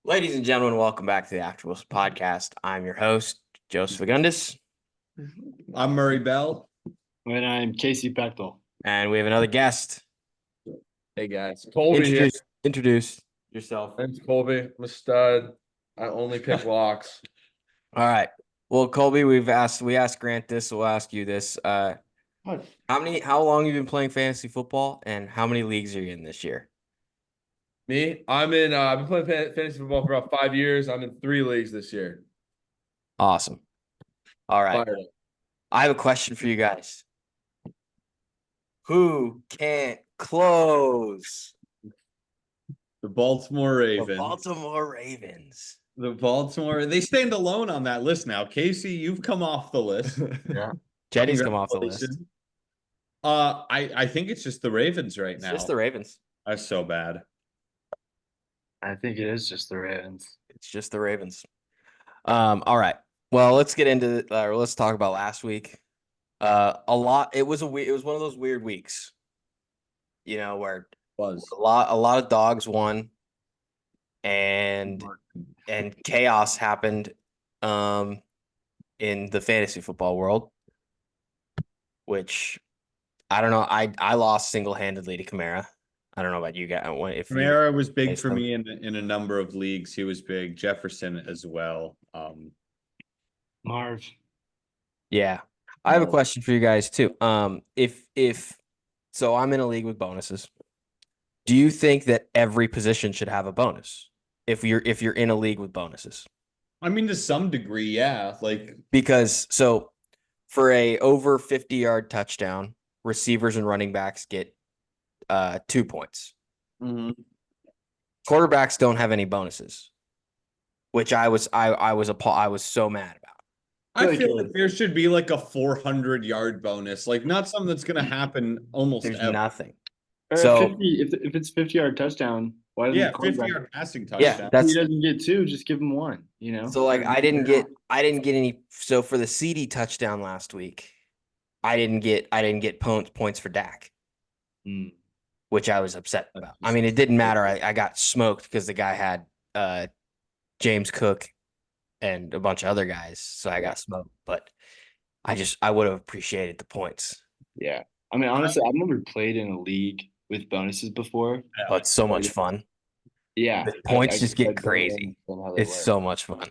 Ladies and gentlemen, welcome back to the Actuals Podcast. I'm your host, Joseph Agundis, I'm Murray Bell. And I'm Casey Bechtel. and we have another guest. Hey guys, Colby here. Introduce yourself. Thanks, Colby. I'm a stud. I only pick locks. All right. Well, Colby, we asked Grant this, so we'll ask you this. How long have you been playing fantasy football, and how many leagues are you in this year? Me? I've been playing fantasy football for about 5 years. I'm in 3 leagues this year. Awesome. All right. Fired up. I have a question for you guys. Who can't close? The Baltimore Ravens. The Baltimore Ravens. They stand alone on that list now. Casey, you've come off the list. Yeah. Jetty's come off the list. I think it's just the Ravens right now. It's just the Ravens. That's so bad. I think it is just the Ravens. It's just the Ravens. All right. Well, let's get into let's talk about last week. It was one of those weird weeks. Where a lot of dogs won and chaos happened in the fantasy football world, which I don't know. I lost single-handedly to Kamara. I don't know about you guys. Kamara was big for me in a number of leagues. He was big. Jefferson as well. Marv. Yeah. I have a question for you guys too. So I'm in a league with bonuses. Do you think that every position should have a bonus if you're in a league with bonuses? I mean, to some degree, yeah. Because for a over 50-yard touchdown, receivers and running backs get 2 points. Mm-hmm. Quarterbacks don't have any bonuses, which I was so mad about. I feel like there should be like a 400-yard bonus, like not something that's going to happen almost ever. Nothing. So if it's 50-yard touchdown, why doesn't 50-yard passing touchdown? Yeah, he doesn't get 2, just give him 1. So I didn't get any. So for the CD touchdown last week, I didn't get points for Dak, which I was upset about. I mean, it didn't matter. I got smoked because the guy had James Cook and a bunch of other guys, so I got smoked. But I would have appreciated the points. Yeah, I mean, honestly, I've never played in a league with bonuses before. But it's so much fun. Yeah, the points just get crazy. It's so much fun.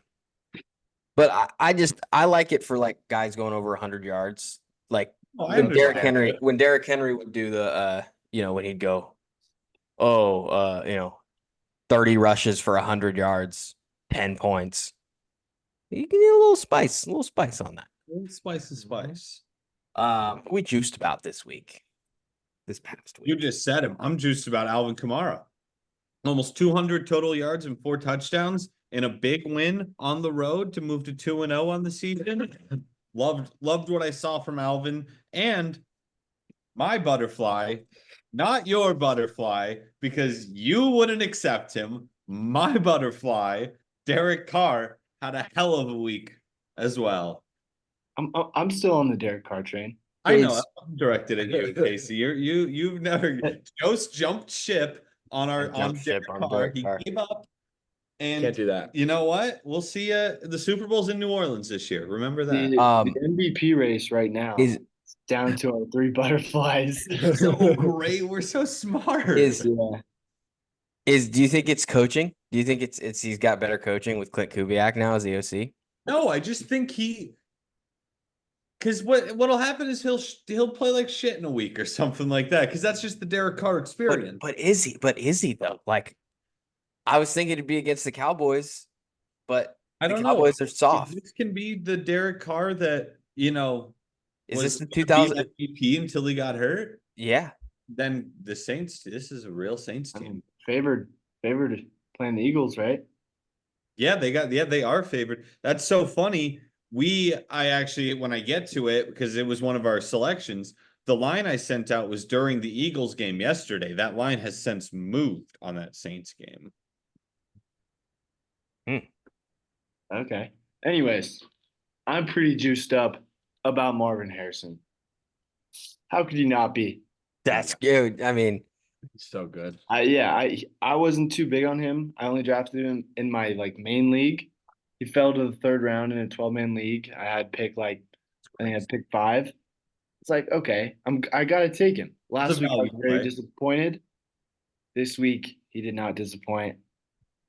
But I like it for like guys going over 100 yards. Like when Derrick Henry would do the when he'd go 30 rushes for 100 yards, 10 points. You can get a little spice on that. A little spice. We juiced about this past week. You just said him. I'm juiced about Alvin Kamara. Almost 200 total yards and 4 touchdowns in a big win on the road to move to 2-0 on the season. Loved what I saw from Alvin. And my butterfly, not your butterfly, because you wouldn't accept him. My butterfly, Derek Carr, had a hell of a week as well. I'm still on the Derek Carr train. I know. I'm directed at you, Casey. You've never just jumped ship on Derek Carr. He gave up. And can't do that. You know what? We'll see the Super Bowl's in New Orleans this year. Remember that. The MVP race right now is down to our 3 butterflies. So great. We're so smart. Do you think it's coaching? Do you think it's he's got better coaching with Clint Kubiak now as the OC? No, I just think because what'll happen is he'll play like shit in a week or something like that, because that's just the Derek Carr experience. But is he though? Like, I was thinking it'd be against the Cowboys, but I don't know. Cowboys are soft. This can be the Derek Carr that is this the 2000 MVP until he got hurt? Yeah. Then the Saints. This is a real Saints team. I mean, favored playing the Eagles, right? Yeah, they are favored. That's so funny. I actually, when I get to it, because it was one of our selections, the line I sent out was during the Eagles game yesterday. That line has since moved on that Saints game. Okay. Anyways, I'm pretty juiced up about Marvin Harrison. How could you not be? That's good. I mean, He's so good. I wasn't too big on him. I only drafted him in my main league. He fell to the third round in a 12-man league. I think I had pick 5. It's like, okay, I gotta take him. Last week I was value very play. disappointed. This week he did not disappoint.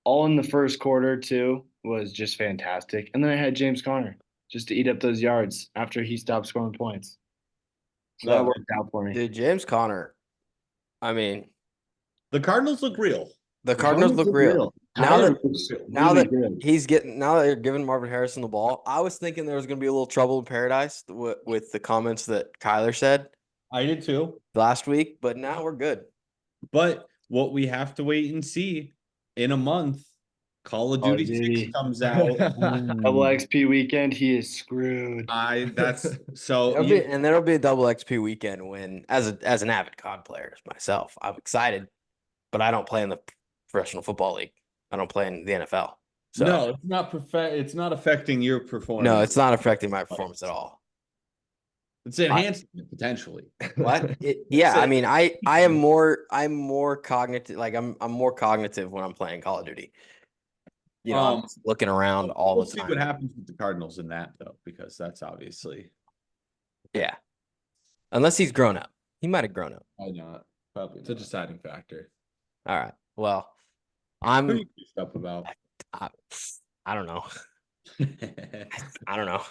All in the first quarter too was just fantastic. And then I had James Conner just to eat up those yards after he stopped scoring points. So that worked out for me. Dude, James Conner. I mean, The Cardinals look real. the Cardinals look real. Now Tyler that looks now really that good. now that they're giving Marvin Harrison the ball, I was thinking there was going to be a little trouble in paradise with the comments that Kyler said I did too. last week, but now we're good. But what we have to wait and see in a month, Call of Duty 6 comes out. Double XP weekend, he is screwed. That's so There'll be a double XP weekend when, as an avid COD player myself, I'm excited, but I don't play in the professional football league. I don't play in the NFL. So no, it's not affecting your performance. no, it's not affecting my performance at all. It's enhancing it potentially. What? Yeah, I mean, I'm more cognitive. Like I'm more cognitive when I'm playing Call of Duty. You know, I'm just looking around all We'll the see time. what happens with the Cardinals in that though, because that's obviously Yeah, unless he's grown up, he might have grown up. why not. Probably It's a deciding factor. All right. Well, Who are I'm. you pissed up about? I don't know. I don't know.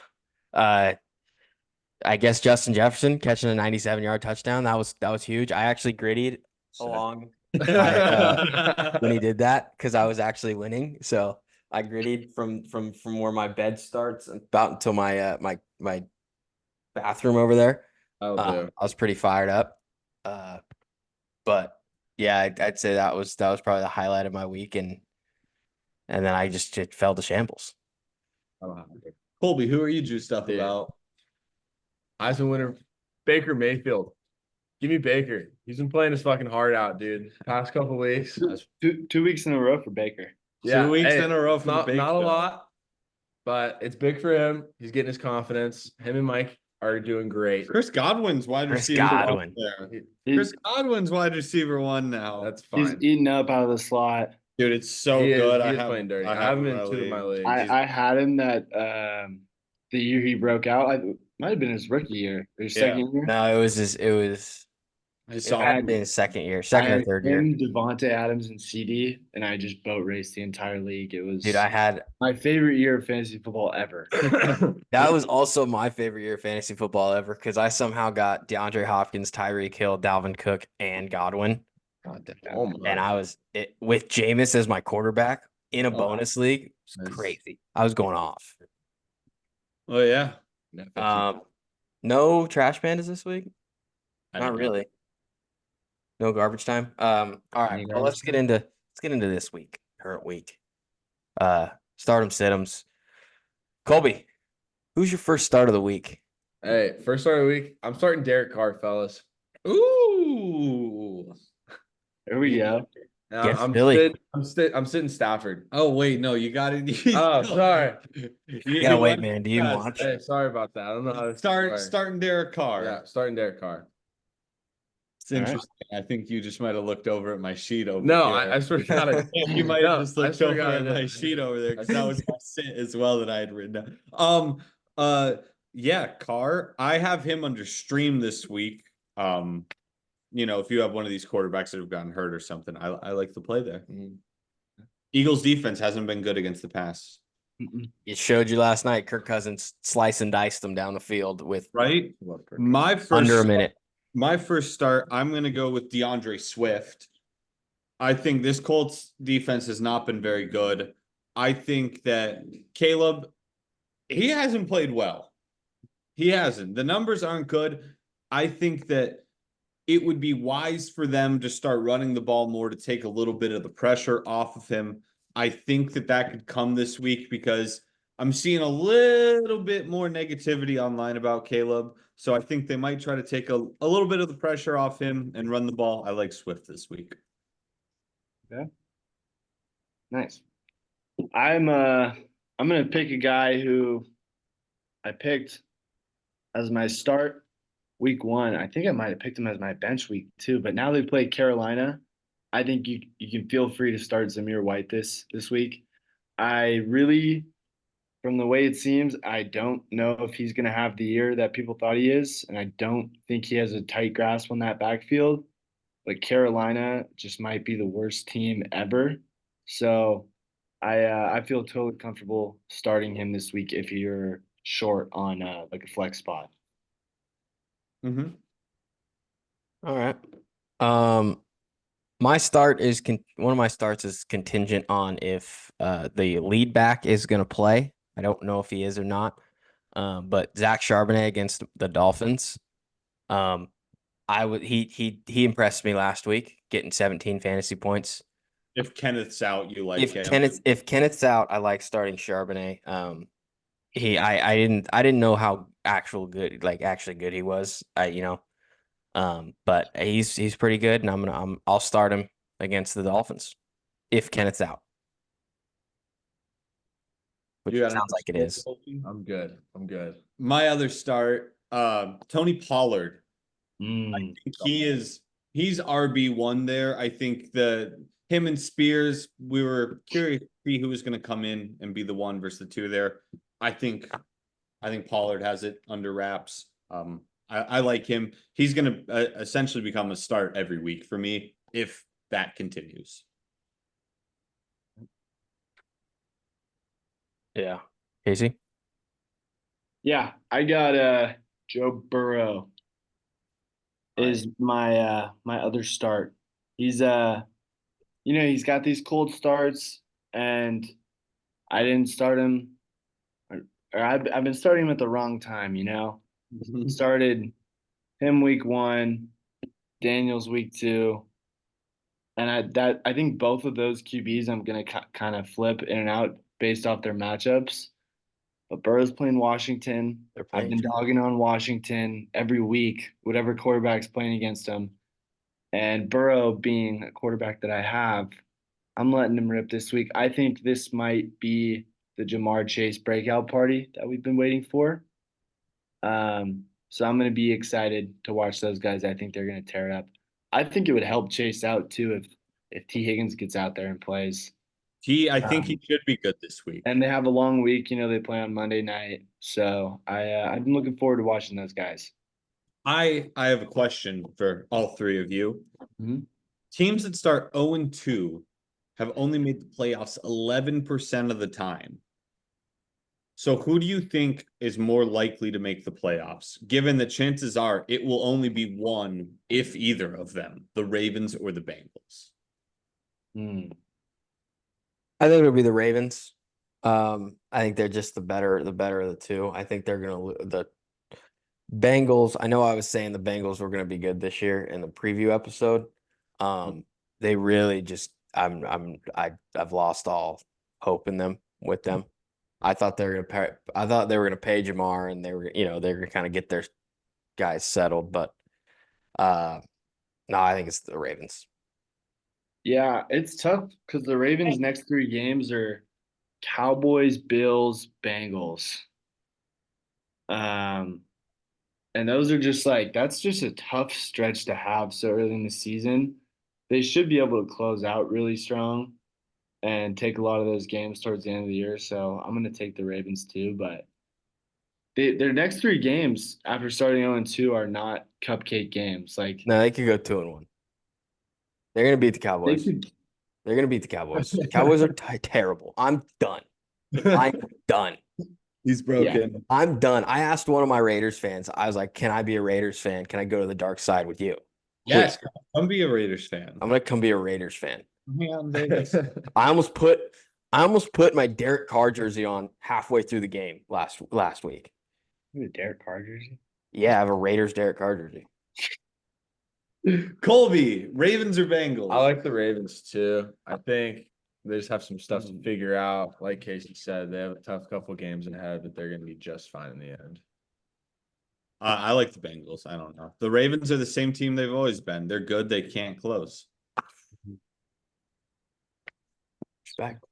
I guess Justin Jefferson catching a 97-yard touchdown. That was huge. I actually grittied along when he did that because I was actually winning. So I grittied from where my bed starts about until my my bathroom over there. I was pretty fired up. But yeah, I'd say that was probably the highlight of my week, and then it fell to shambles. Colby, who are you juiced up about? Heisman winner Baker Mayfield. Give me Baker. He's been playing his fucking heart out, dude. Past couple weeks. 2 weeks in a row for Baker. Yeah, 2 weeks in a row for not the Baker. Not a lot, but it's big for him. He's getting his confidence. Him and Mike are doing great. Chris Godwin's wide receiver. Godwin. Chris Godwin's wide receiver 1 now. That's fine. He's eating up out of the slot. Dude, it's so He good. is playing dirty. I have him in 2 of my leagues. I had him that the year he broke out. Might have been his rookie year or second year. No, it was had been his second or third year. Devontae Adams and CD, and I just boat raced the entire league. It was I had my favorite year of fantasy football ever. That was also my favorite year of fantasy football ever because I somehow got DeAndre Hopkins, Tyreek Hill, Dalvin Cook, and Godwin. And I was with Jameis as my quarterback in a bonus league. It was crazy. I was going off. Oh yeah. No trash pandas this week. Not really. No garbage time. All right. Well, let's get into this current week. Stardom Situms. Colby, who's your first start of the week? Hey, first start of the week. I'm starting Derek Carr, fellas. Ooh. There we go. I'm sitting Stafford. Oh wait, no, you got it. Oh, sorry. Yeah, wait, man. Do you watch? Hey, sorry about that. I don't know how to starting Derek Carr. Yeah, starting Derek Carr. It's interesting. Right. I think you just might have looked over at my sheet over no, here. I swear to God. You might have just looked over at my sheet over there because that was my sit as well that I had written down. Yeah, Carr. I have him under stream this week. You know, if you have one of these quarterbacks that have gotten hurt or something, I like the play there. Mm-hmm. Eagles defense hasn't been good against the pass. It showed you last night. Kirk Cousins slice and diced them down the field with my first under a minute. My first start, I'm going to go with DeAndre Swift. I think this Colts defense has not been very good. I think that Caleb, he hasn't played well. He hasn't. The numbers aren't good. I think that it would be wise for them to start running the ball more to take a little bit of the pressure off of him. I think that could come this week because I'm seeing a little bit more negativity online about Caleb. So I think they might try to take a little bit of the pressure off him and run the ball. I like Swift this week. Yeah. Nice. I'm gonna pick a guy who I picked as my start week 1. I think I might have picked him as my bench week 2, but now they play Carolina. I think you can feel free to start Zamir White this week. I really, from the way it seems, I don't know if he's going to have the year that people thought he is, and I don't think he has a tight grasp on that backfield. But Carolina just might be the worst team ever. So I feel totally comfortable starting him this week if you're short on like a flex spot. Mm-hmm. All right. My start is one of my starts is contingent on if the lead back is going to play. I don't know if he is or not. But Zach Charbonnet against the Dolphins. He impressed me last week, getting 17 fantasy points. If Kenneth's out, you like him. If Kenneth's out, I like starting Charbonnet. I didn't know how actually good he was. But he's pretty good, and I'll start him against the Dolphins if Kenneth's out, which You got sounds like it is. I'm good. My other start, Tony Pollard. I Mm. think he's RB1 there. I think him and Spears, we were curious to see who was going to come in and be the 1 versus the 2 there. I think Pollard has it under wraps. I like him. He's going to essentially become a start every week for me if that continues. Yeah. Casey? Yeah, I got Joe Burrow is my other start. He's he's got these cold starts, and I didn't start him, or I've been starting him at the wrong time. Started him week 1, Daniels week 2, and I think both of those QBs I'm gonna kind of flip in and out based off their matchups. But Burrow's playing Washington. I've been dogging on Washington every week, whatever quarterback's playing against them. And Burrow being a quarterback that I have, I'm letting him rip this week. I think this might be the Jamar Chase breakout party that we've been waiting for. So I'm going to be excited to watch those guys. I think they're going to tear it up. I think it would help Chase out too if T. Higgins gets out there and plays. I think he should be good this week. And they have a long week. They play on Monday night. So I've been looking forward to watching those guys. I have a question for all 3 of you. Mhm. Teams that start 0-2 have only made the playoffs 11% of the time. So who do you think is more likely to make the playoffs, given that chances are it will only be one, if either of them, the Ravens or the Bengals? I think it'll be the Ravens. I think they're just the better of the 2. I think they're the Bengals. I know I was saying the Bengals were gonna be good this year in the preview episode. They really just I've lost all hope in them with them. I thought they were gonna pay Jamar, and they were gonna kind of get their guys settled, but no, I think it's the Ravens. Yeah, it's tough because the Ravens' next 3 games are Cowboys, Bills, Bengals. And those are just that's just a tough stretch to have so early in the season. They should be able to close out really strong and take a lot of those games towards the end of the year. So I'm going to take the Ravens too, but their next 3 games after starting 0-2 are not cupcake games. No, they could go 2-1. They're gonna beat the Cowboys. They're gonna beat the Cowboys. Cowboys are terrible. I'm done. I'm done. He's broken. Yeah, I'm done. I asked one of my Raiders fans. I was like, "Can I be a Raiders fan? Can I go to the dark side with you?" Yes, come be a Raiders fan. I'm gonna come be a Raiders fan. Hang on, Vegas. I almost put my Derek Carr jersey on halfway through the game last week. You have a Derek Carr jersey? Yeah, I have a Raiders Derek Carr jersey. Colby, Ravens or Bengals? I like the Ravens too. I think they just have some stuff to figure out. Like Casey said, they have a tough couple games ahead, but they're going to be just fine in the end. I like the Bengals. I don't know. The Ravens are the same team they've always been. They're good. They can't close. Respect.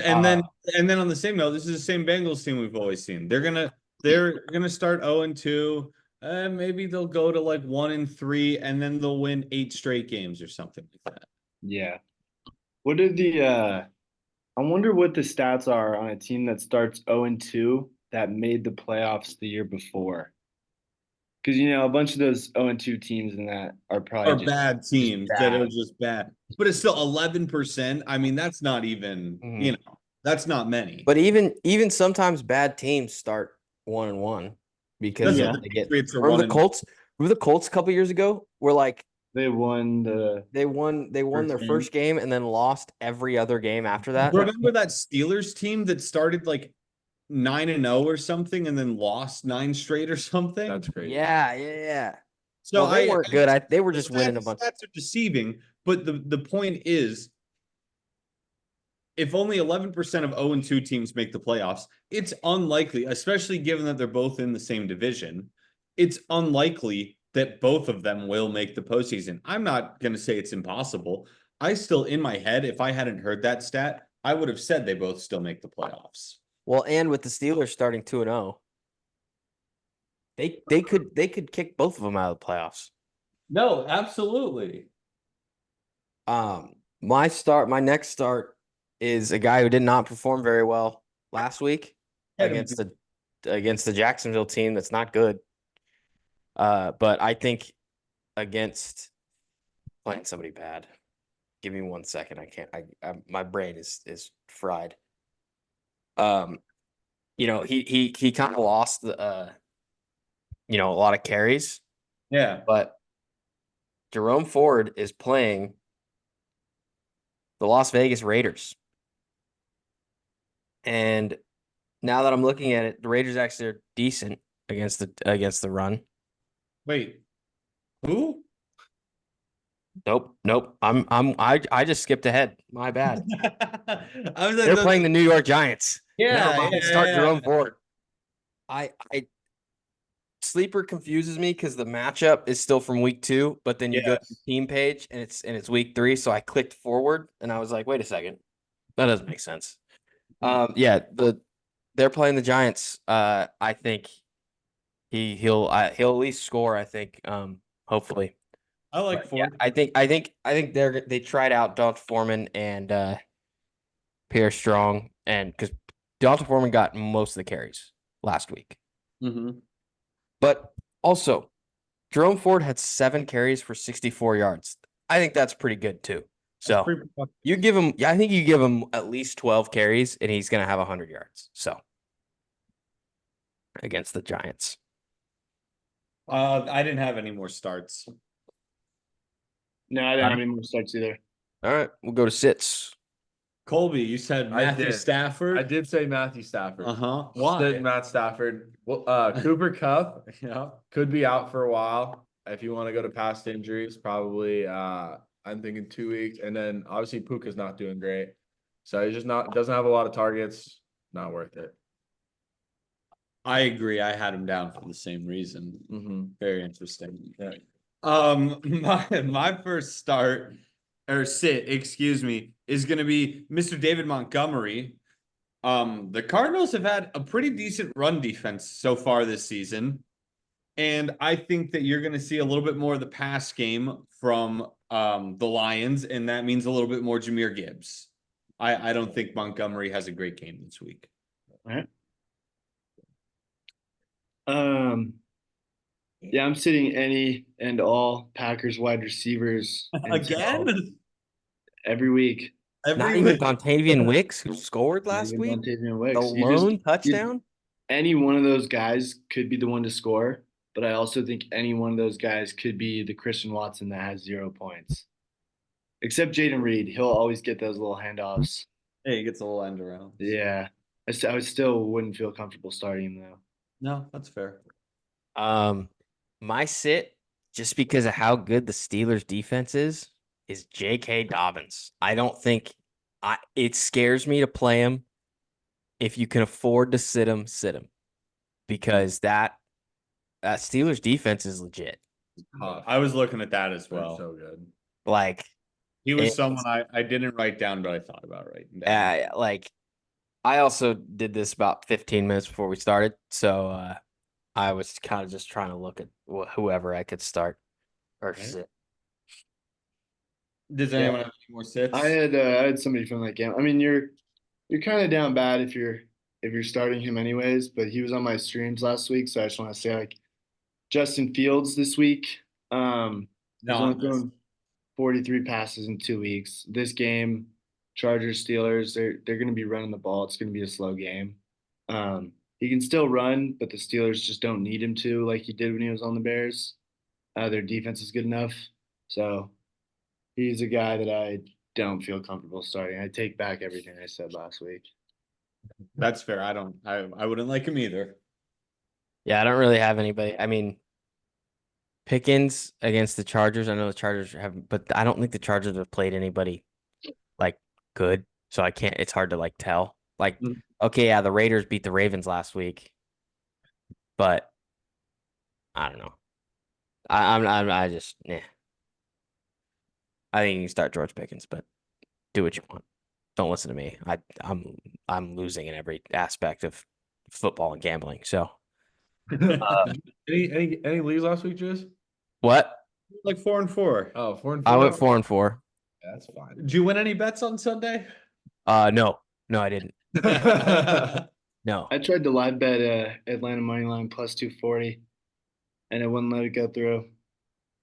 And then on the same note, this is the same Bengals team we've always seen. They're gonna start 0-2. Maybe they'll go to like 1-3 and then they'll win 8 straight games or something like that. Yeah. What are the I wonder what the stats are on a team that starts 0-2 that made the playoffs the year before. Because a bunch of those 0-2 teams in that are probably Or just bad teams that bad. are just bad. But it's still 11%. I mean, that's not even, Mhm. that's not many. But even sometimes bad teams start 1-1 because That's they get. Patriots are Remember 1 the Colts? Remember the Colts a couple years ago? Were like They won they won their game. first game and then lost every other game after that. Remember that Steelers team that started like 9-0 or something and then lost 9 straight or something? That's crazy. Yeah. So Well, they weren't good. They were just winning a bunch. Stats are deceiving, but the point is, if only 11% of 0-2 teams make the playoffs, it's unlikely, especially given that they're both in the same division, it's unlikely that both of them will make the postseason. I'm not going to say it's impossible. I still, in my head, if I hadn't heard that stat, I would have said they both still make the playoffs. Well, and with the Steelers starting 2-0, they could kick both of them out of the playoffs. No, absolutely. My next start is a guy who did not perform very well last week against the Jacksonville team that's not good. But I think against playing somebody bad. Give me 1 second. I can't. My brain is fried. He kind of lost the a lot of carries, Yeah. but Jerome Ford is playing the Las Vegas Raiders. And now that I'm looking at it, the Raiders actually are decent against the run. Wait, who? Nope. I just skipped ahead. My bad. I was like, They're playing the New York Giants. Yeah, Never mind. yeah, Start yeah. Jerome Ford. I Sleeper confuses me because the matchup is still from week 2, but then you go to the team page and it's week 3. So I clicked forward and I was like, wait a second, that doesn't make sense. They're playing the Giants. I think he'll at least score. I think hopefully. I like But, Ford. yeah, I think they tried out Donta Foreman and Pierre Strong, and because Donta Foreman got most of the carries last week. Mm-hmm. But also, Jerome Ford had 7 carries for 64 yards. I think that's pretty good too. So you give him, I think you give him at least 12 carries, and he's gonna have 100 yards. So against the Giants. I didn't have any more starts. No, I didn't have any more starts either. All right, we'll go to sits. Colby, you said I Matthew did. Stafford. I did say Matthew Stafford. Why? Said Matt Stafford. Well, Cooper Kupp, could be out for a while. If you want to go to past injuries, probably I'm thinking 2 weeks. And then obviously Puka's not doing great. So he's just doesn't have a lot of targets. Not worth it. I agree. I had him down for the same reason. Mm-hmm. Very interesting. Yeah. My first start or sit, excuse me, is going to be Mr. David Montgomery. The Cardinals have had a pretty decent run defense so far this season, and I think that you're going to see a little bit more of the pass game from the Lions, and that means a little bit more Jahmyr Gibbs. I don't think Montgomery has a great game this week. All right. Yeah, I'm sitting any and all Packers wide receivers Again? every week. Not even Dontavian Wicks, who scored last week. Dontavian The Wicks. lone touchdown. Any one of those guys could be the one to score, but I also think any one of those guys could be the Christian Watson that has 0 points. Except Jaden Reed, he'll always get those little handoffs. Hey, he gets a little end around. Yeah, I still wouldn't feel comfortable starting him though. No, that's fair. My sit, just because of how good the Steelers defense is J.K. Dobbins. I don't think it scares me to play him. If you can afford to sit him, because that Steelers defense is legit. I was looking at that as well. So good. Like he was someone I didn't write down, but I thought about writing down. I also did this about 15 minutes before we started, so I was kind of just trying to look at whoever I could start or Okay. sit. Does anyone have any more sits? I had somebody from that game. I mean, you're kind of down bad if you're starting him anyways, but he was on my streams last week, so I just want to say like Justin Fields this week. He's only thrown 43 passes in 2 weeks. This game, Chargers, Steelers, they're going to be running the ball. It's going to be a slow game. He can still run, but the Steelers just don't need him to like he did when he was on the Bears. Their defense is good enough. So he's a guy that I don't feel comfortable starting. I take back everything I said last week. That's fair. I wouldn't like him either. Yeah, I don't really have anybody. I mean, Pickens against the Chargers. I know the Chargers have, but I don't think the Chargers have played anybody like good. So I can't. It's hard to like tell. Like, okay, yeah, the Raiders beat the Ravens last week, but I don't know. I just I think you can start George Pickens, but do what you want. Don't listen to me. I'm losing in every aspect of football and gambling. So Any leagues last week, Juice? what? Like 4-4. Oh, 4-4. I went 4-4. Yeah, that's fine. Did you win any bets on Sunday? No, I didn't. No. I tried to live bet Atlanta money line plus 240, and it wouldn't let it go through.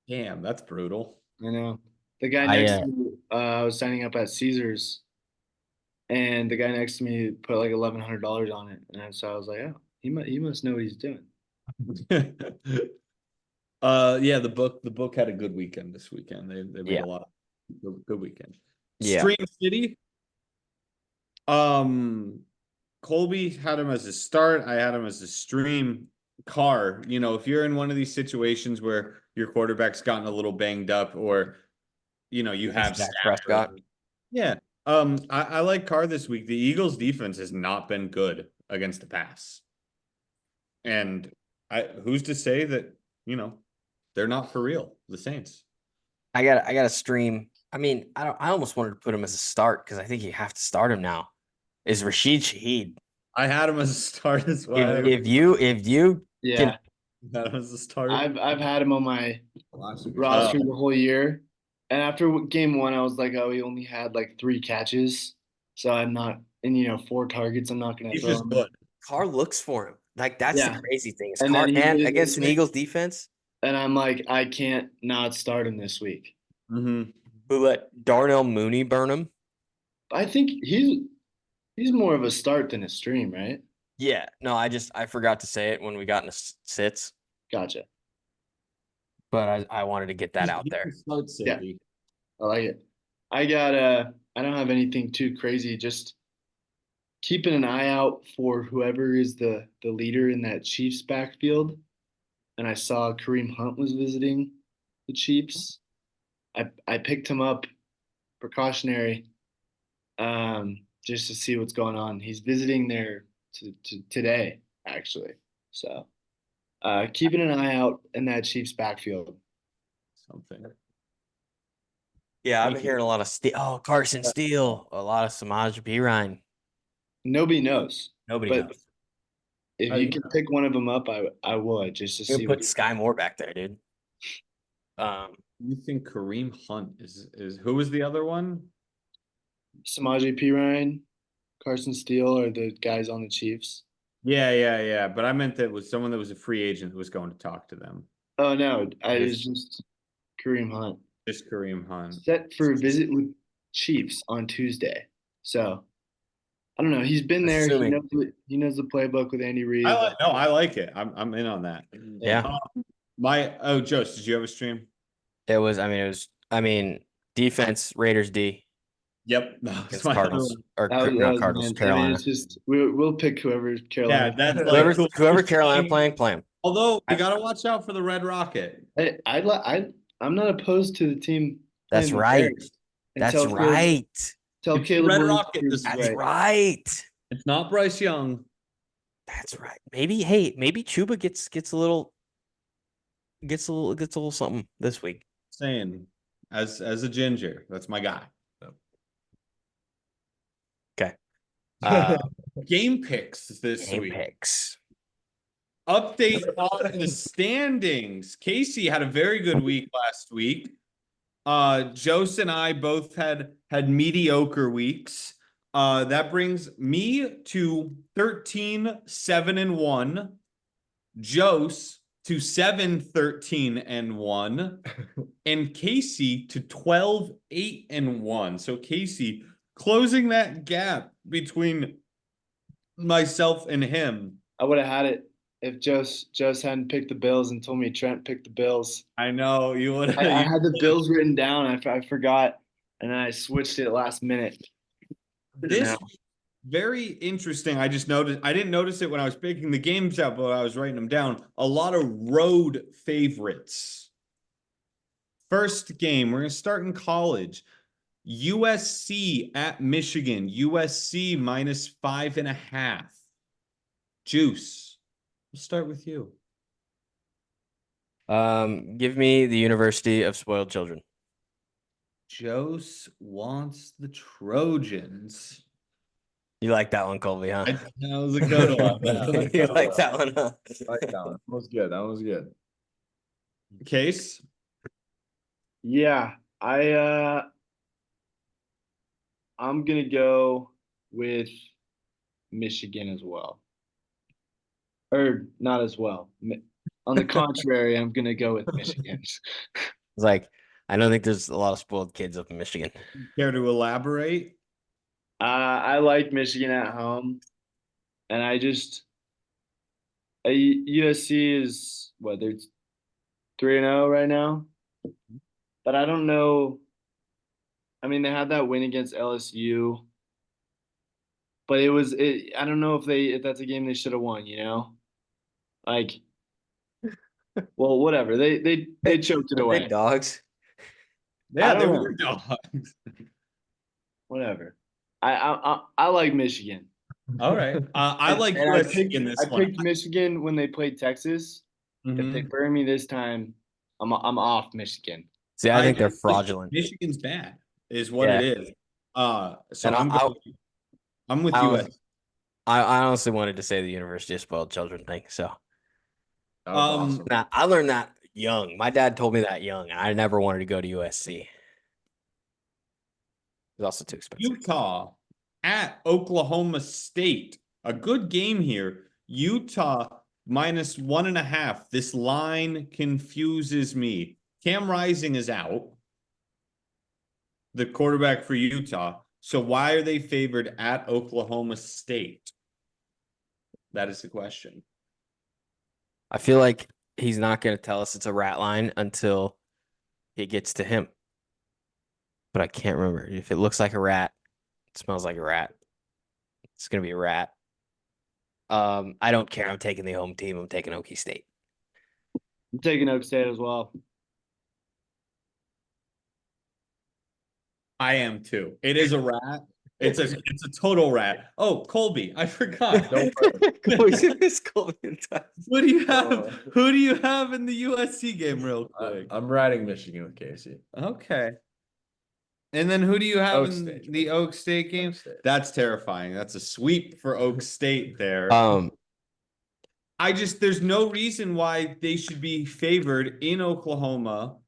Damn, that's brutal. I know. The guy next to me, I was signing up at Caesars, and the guy next to me put like $1,100 on it, and so I was like, oh, he must know what he's doing. Yeah, the book had a good weekend this weekend. They made a lot of good weekend. Yeah. Stream City. Colby had him as a start. I had him as a stream. Carr, if you're in one of these situations where your quarterback's gotten a little banged up, or you have Dak Prescott. Yeah. I like Carr this week. The Eagles defense has not been good against the pass. And who's to say that, they're not for real, the Saints. I got to stream. I mean, I almost wanted to put him as a start because I think you have to start him now. Is Rashid Shaheed. I had him as a start as well. If you Yeah, that was the start. I've had him on my roster the whole year, and after game one, I was like, oh, he only had like 3 catches, so I'm not, and 4 targets. I'm not gonna He's throw just him. good. Carr looks for him. Like that's Yeah. the crazy thing. Is And Carr then he and did against this an week. Eagles defense And I'm like, I can't not start him this week. Mm-hmm. who let Darnell Mooney burn him. I think he's more of a start than a stream, right? Yeah. No, I forgot to say it when we got into sits, Gotcha. but I wanted to get that out there. Start City. I like it. I don't have anything too crazy. Just keeping an eye out for whoever is the leader in that Chiefs backfield. And I saw Kareem Hunt was visiting the Chiefs. I picked him up precautionary, just to see what's going on. He's visiting there today, actually. So keeping an eye out in that Chiefs backfield. Something. Yeah, I've been hearing a lot of Carson Steele, a lot of Samaj Pirine. Nobody knows. Nobody But knows. if you can pick one of them up, I would, just to see. Put Sky Moore back there, dude. You think Kareem Hunt is who was the other one? Samaje Perine, Carson Steele are the guys on the Chiefs. Yeah. But I meant that was someone that was a free agent who was going to talk to them. Oh no, it was just Kareem Hunt. Just Kareem Hunt. Set for a visit with Chiefs on Tuesday. So I don't know. He's been there. He knows the playbook with Andy Reid. I like it. I'm in on that. Yeah. Jost, did you have a stream? It was defense, Raiders D. Yep. Against Cardinals. Or That was, not Cardinals, man, Carolina. I mean, it's just we'll pick whoever Carolina. Yeah, that's like whoever Carolina playing, play him. Although you gotta watch out for the Red Rocket. I'm not opposed to the team. That's right. That's right. Tell Caleb Red Williams Rocket. That's right. It's not Bryce Young. That's right. Maybe Chuba gets a little something this week. Saying as a ginger, that's my guy. Okay. Game picks this Game week. picks. Update on the standings. Casey had a very good week last week. Jose and I both had mediocre weeks. That brings me to 13-7-1. Jose to 7-13-1. And Casey to 12-8-1. So Casey closing that gap between myself and him. I would have had it if Jose hadn't picked the Bills and told me Trent picked the Bills. I know you would. I had the Bills written down. I forgot, and then I switched it last minute. This very interesting. I just noticed. I didn't notice it when I was picking the games out, but I was writing them down. A lot of road favorites. First game, we're gonna start in college. USC at Michigan. USC -5.5. Juice. We'll start with you. Give me the University of Spoiled Children. Jose wants the Trojans. You like that one, Colby, huh? That was a good one. You like that one, huh? I like that one. That was good. That was good. Case. Yeah, I'm gonna go with Michigan as well. Or not as well. On the contrary, I'm gonna go with Michigan. It's like, I don't think there's a lot of spoiled kids up in Michigan. Care to elaborate? I like Michigan at home, and USC is what, they're 3-0 right now, but I don't know. I mean, they had that win against LSU, but I don't know if that's a game they should have won, you know? Like, well, whatever. They choked it away. Big dogs. Yeah, they don't were dogs. Whatever. I like Michigan. All right. I like And I USC in this I one. picked Michigan when they played Texas. If they Mhm. burn me this time, I'm off Michigan. See, I think they're just fraudulent. Michigan's bad, is what Yeah. it is. So And I'm with I US. I honestly wanted to say the University of Spoiled Children thing. So That was awesome. now I learned that young. My dad told me that young, and I never wanted to go to USC. It was also too expensive. Utah at Oklahoma State. A good game here. Utah -1.5. This line confuses me. Cam Rising is out, the quarterback for Utah. So why are they favored at Oklahoma State? That is the question. I feel like he's not going to tell us it's a rat line until it gets to him. But I can't remember. If it looks like a rat, it smells like a rat, it's going to be a rat. I don't care. I'm taking the home team. I'm taking Okie State. I'm taking Oak State as well. I am too. It is a rat. It's a total rat. Oh, Colby, I forgot. Don't Colby. Who do you have? Who do you have in the USC game, real quick? I'm riding Michigan with Casey. Okay. And then who do you have Oak in State. the Oak State game? Oak State. That's terrifying. That's a sweep for Oak State there. There's no reason why they should be favored in Oklahoma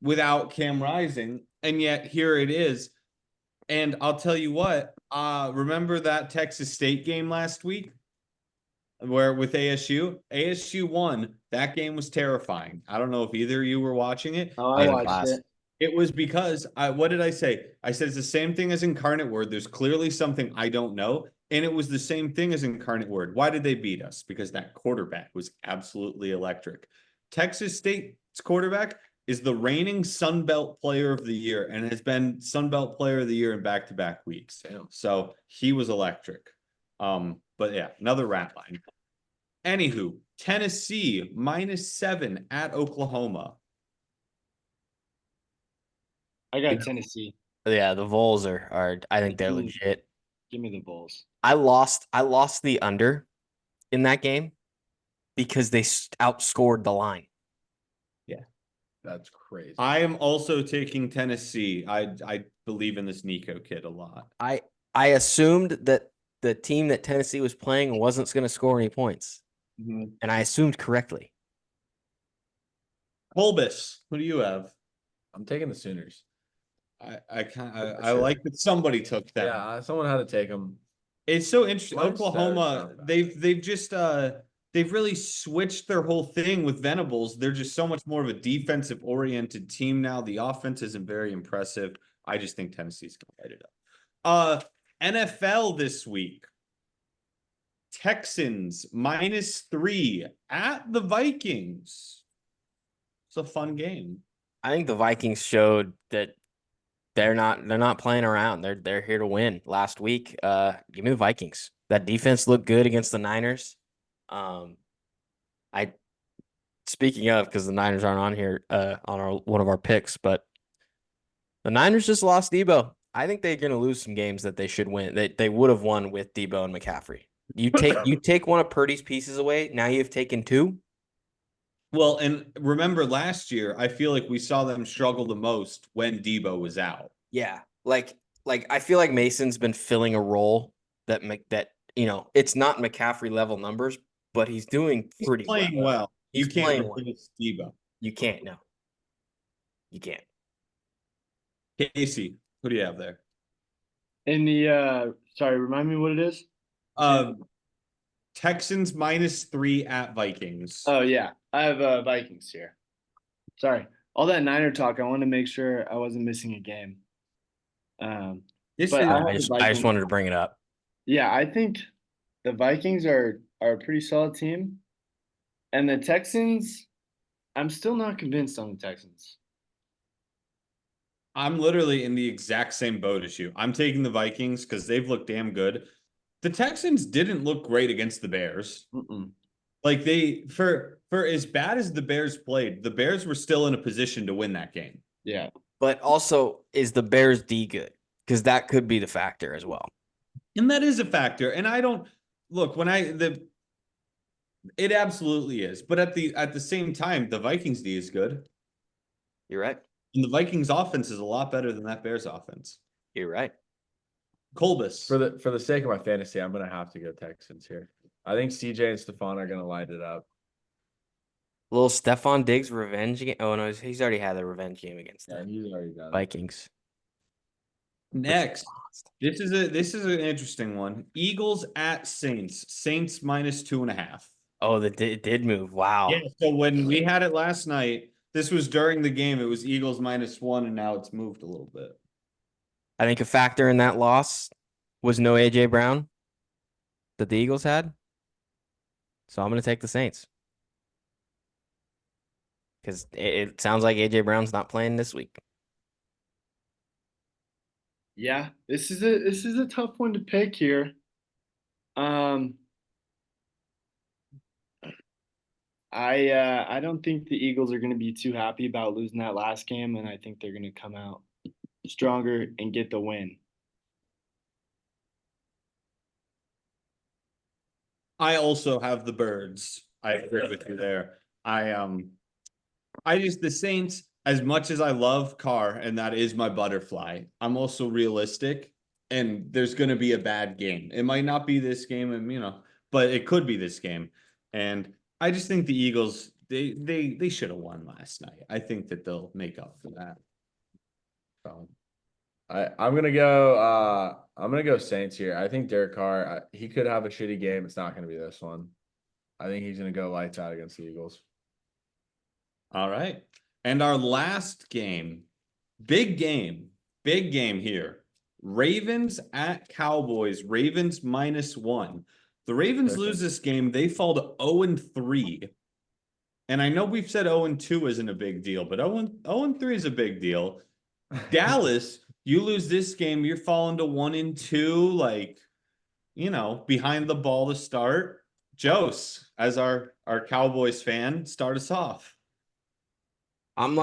without Cam Rising, and yet here it is. And I'll tell you what, remember that Texas State game last week where with ASU won. That game was terrifying. I don't know if either of you were watching it. Oh, I watched it. It was because what did I say? I said it's the same thing as Incarnate Word. There's clearly something I don't know. And it was the same thing as Incarnate Word. Why did they beat us? Because that quarterback was absolutely electric. Texas State's quarterback is the reigning Sun Belt Player of the Year and has been Sun Belt Player of the Year in back-to-back weeks. Damn. So he was electric. But yeah, another rat line. Anywho, Tennessee -7 at Oklahoma. I got Tennessee. Yeah, the Vols are I think they're legit. Give me the Bulls. I lost the under in that game because they outscored the line. Yeah. That's crazy. I am also taking Tennessee. I believe in this Nico kid a lot. I assumed that the team that Tennessee was playing wasn't going to score any points. and I assumed correctly. Colbus, what do you have? I'm taking the Sooners. I like that somebody took them. Yeah, someone had to take them. It's so interesting. Minus Oklahoma, seven's not they've just they've really switched their whole thing with Venables. They're just so much more of a defensive oriented team now. The offense isn't very impressive. I just think Tennessee's gonna light it up. NFL this week. Texans -3 at the Vikings. It's a fun game. I think the Vikings showed that they're not playing around. They're here to win. Last week, give me the Vikings. That defense looked good against the Niners. I speaking of, because the Niners aren't on here on one of our picks, but the Niners just lost Debo. I think they're going to lose some games that they should win. They would have won with Debo and McCaffrey. You take one of Purdy's pieces away. Now you've taken two. Well, and remember last year, I feel like we saw them struggle the most when Debo was out. Yeah, like I feel like Mason's been filling a role that it's not McCaffrey level numbers, but he's doing pretty playing well. He's you can't playing well. replace Debo. You can't. No, you can't. Casey, who do you have there? In the sorry, remind me what it is. Texans -3 at Vikings. Oh yeah, I have Vikings here. Sorry, all that Niner talk. I wanted to make sure I wasn't missing a game. This but is, I I just wanted to bring it up. Yeah, I think the Vikings are a pretty solid team, and the Texans. I'm still not convinced on the Texans. I'm literally in the exact same boat as you. I'm taking the Vikings because they've looked damn good. The Texans didn't look great against the Bears. Like for as bad as the Bears played, the Bears were still in a position to win that game. Yeah. But also, is the Bears D good? Because that could be the factor as well. And that is a factor. And I don't look it absolutely is. But at the same time, the Vikings D is good. You're right. And the Vikings offense is a lot better than that Bears offense. You're right. Colbus. For the sake of my fantasy, I'm gonna have to go Texans here. I think CJ and Stephon are gonna light it up. Little Stephon Diggs revenge game. Oh no, he's already had a revenge game against Yeah, the he's already got it. Vikings. Next, this is an interesting one. Eagles at Saints. Saints -2.5. Oh, it did move. Wow. Yeah. So when we had it last night, this was during the game. It was Eagles -1, and now it's moved a little bit. I think a factor in that loss was no AJ Brown that the Eagles had. So I'm going to take the Saints. Because it sounds like AJ Brown's not playing this week. Yeah, this is a tough one to pick here. I don't think the Eagles are going to be too happy about losing that last game, and I think they're going to come out stronger and get the win. I also have the Birds. I agree with you there. The Saints, as much as I love Carr, and that is my butterfly, I'm also realistic, and there's going to be a bad game. It might not be this game, and but it could be this game. And I just think the Eagles, they should have won last night. I think that they'll make up for that. So, I'm gonna go Saints here. I think Derek Carr, he could have a shitty game. It's not gonna be this one. I think he's gonna go lights out against the Eagles. All right. And our last game, big game here. Ravens at Cowboys. Ravens -1. The Ravens lose this game. They fall to 0-3. And I know we've said 0-2 isn't a big deal, but 0-3 is a big deal. Dallas, you lose this game, you're falling to 1-2, behind the ball to start. Jose, as our Cowboys fan, start us off. I'm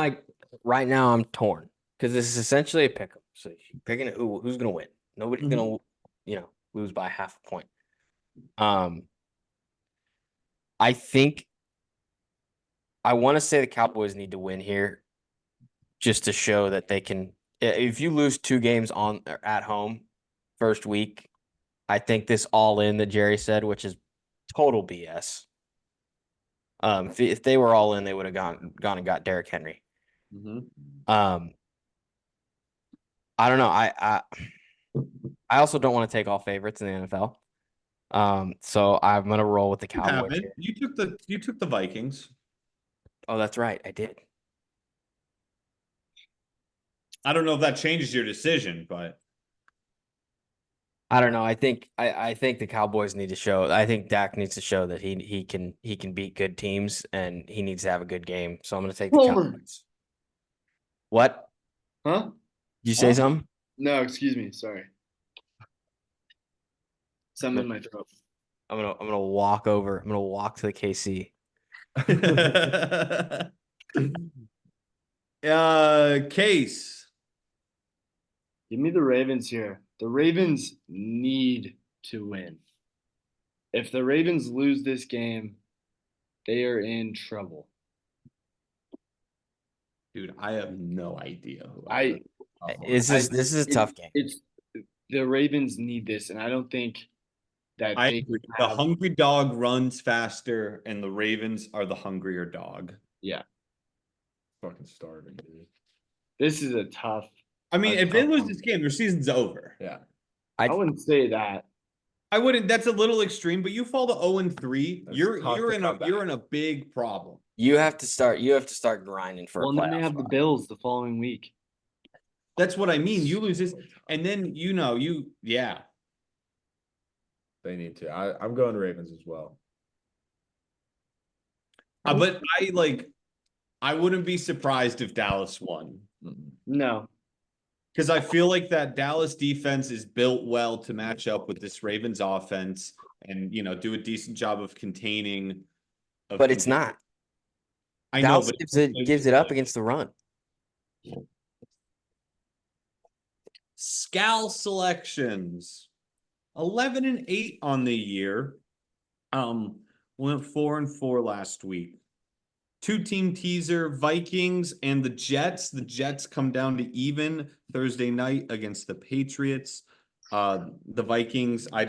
right now I'm torn because this is essentially a pick 'em. So you're picking who's going to win. Nobody's going to, lose by half a point. I think I want to say the Cowboys need to win here just to show that they can. If you lose 2 games at home first week, I think this all in that Jerry said, which is total BS. If they were all in, they would have gone and got Derrick Henry. I don't know. I also don't want to take all favorites in the NFL. So I'm gonna roll with the You Cowboys. haven't. You took the Vikings. Oh, that's right. I did. I don't know if that changes your decision, but I don't know. I think the Cowboys need to show. I think Dak needs to show that he can beat good teams and he needs to have a good game. So I'm gonna take the Cowboys. What? Huh? Did you say something? No, excuse me. Sorry. Something in my throat. I'm gonna walk over. I'm gonna walk to the KC. Case. Give me the Ravens here. The Ravens need to win. If the Ravens lose this game, they are in trouble. Dude, I have no idea who This is a tough game. It's the Ravens need this, and I don't think that I they agree. have, The hungry dog runs faster, and the Ravens are the hungrier dog. Yeah. Fucking starving, dude. This is a tough. I mean, if they lose this game, their season's over. Yeah. I wouldn't say that. I wouldn't. That's a little extreme, but you fall to 0-3. That's You're tough to in come back. you're in a big problem. You have to start grinding for Well, a and then they playoff have the spot. Bills the following week. That's what I mean. You lose this, and then yeah. They need to. I'm going Ravens as well. But I wouldn't be surprised if Dallas won. No. Because I feel like that Dallas defense is built well to match up with this Ravens offense and, do a decent job of containing. But it's not. I know, Dallas but gives it up against the run. Scal selections. 11-8 on the year. Went 4-4 last week. 2-team teaser, Vikings and the Jets. The Jets come down to even Thursday night against the Patriots. The Vikings, I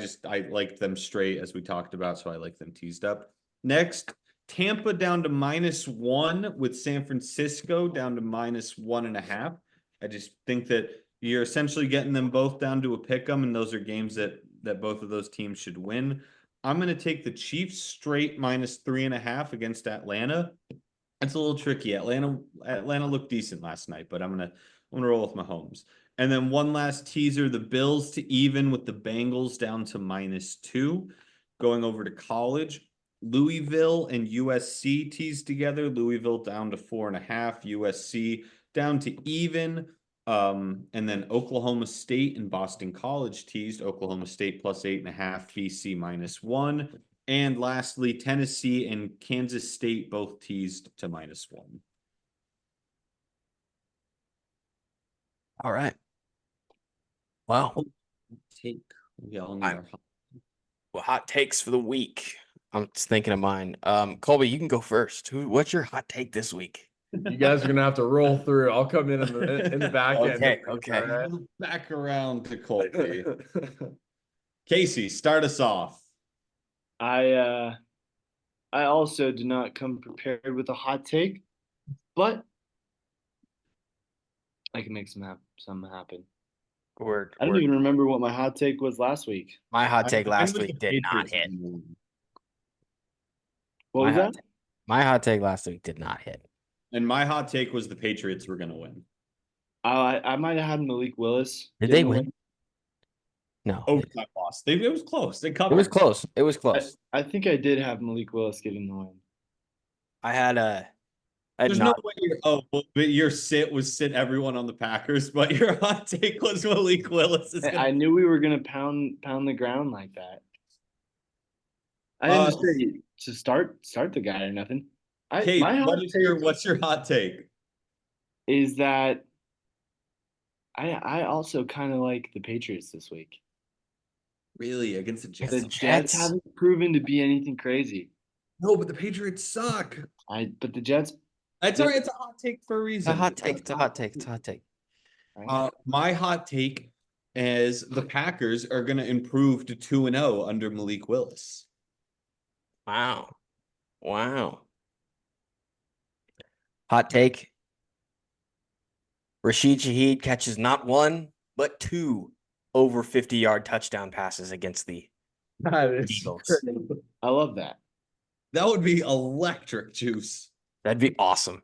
like them straight as we talked about, so I like them teased up. Next, Tampa down to -1 with San Francisco down to -1.5. I just think that you're essentially getting them both down to a pick 'em, and those are games that both of those teams should win. I'm going to take the Chiefs straight -3.5 against Atlanta. It's a little tricky. Atlanta looked decent last night, but I'm gonna roll with Mahomes. And then one last teaser: the Bills to even with the Bengals down to -2. Going over to college, Louisville and USC teased together. Louisville down to 4.5. USC down to even. And then Oklahoma State and Boston College teased. Oklahoma State +8.5, BC -1. And lastly, Tennessee and Kansas State both teased to -1. All right. Wow. Take. We all need our hot takes for the week. I'm just thinking of mine. Colby, you can go first. What's your hot take this week? You guys are gonna have to roll through. I'll come in the back end. Okay. Right? Back around to Colby. Casey, start us off. I also did not come prepared with a hot take, but I can make something happen. I don't even remember what my hot take was last week. My hot take last week did not hit. What was that? My hot take last week did not hit. And my hot take was the Patriots were going to win. I might have had Malik Willis. Did they win? No. Overtime loss. It was close. They covered. It was close. I think I did have Malik Willis getting the win. I had There's no way your sit was sit everyone on the Packers, but your hot take was Malik Willis. I knew we were gonna pound the ground like that. I didn't just say to start the guy or nothing. What's your hot take? Is that I also kind of like the Patriots this week. Really, against the Jets? The Jets haven't proven to be anything crazy. No, but the Patriots suck. But the Jets. That's all right. It's a hot take for a reason. It's a hot take. My hot take is the Packers are going to improve to 2-0 under Malik Willis. Wow. Hot take. Rashid Shaheed catches not one, but two over 50-yard touchdown passes against the That is Eagles. crazy. I love that. That would be electric juice. That'd be awesome.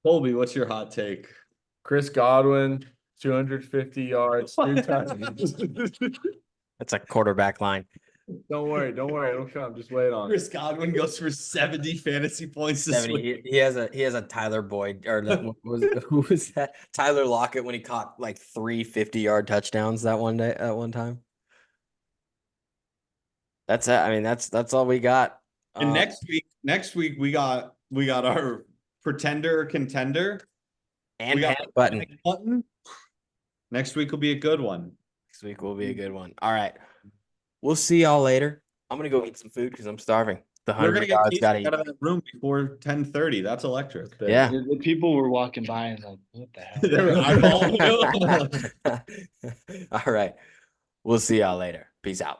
Colby, what's your hot take? Chris Godwin, 250 yards, 2 touchdowns. That's a quarterback line. Don't worry, it'll come. Just wait on it. Chris Godwin goes for 70 fantasy points this 70. week. He has a Tyler Boyd or who was that? Tyler Lockett when he caught like 3 50-yard touchdowns that one time. That's it. I mean, that's all we got. And next week we got our pretender contender and we got panic button. button. Next week will be a good one. Next week will be a good one. All right. We'll see y'all later. I'm gonna go eat some food because I'm starving. The We're gonna hungry get dog's Casey gotta out eat. of that room before 10:30. That's electric. Yeah. The people were walking by and like, what the hell? They were eyeballing you. All right. We'll see y'all later. Peace out.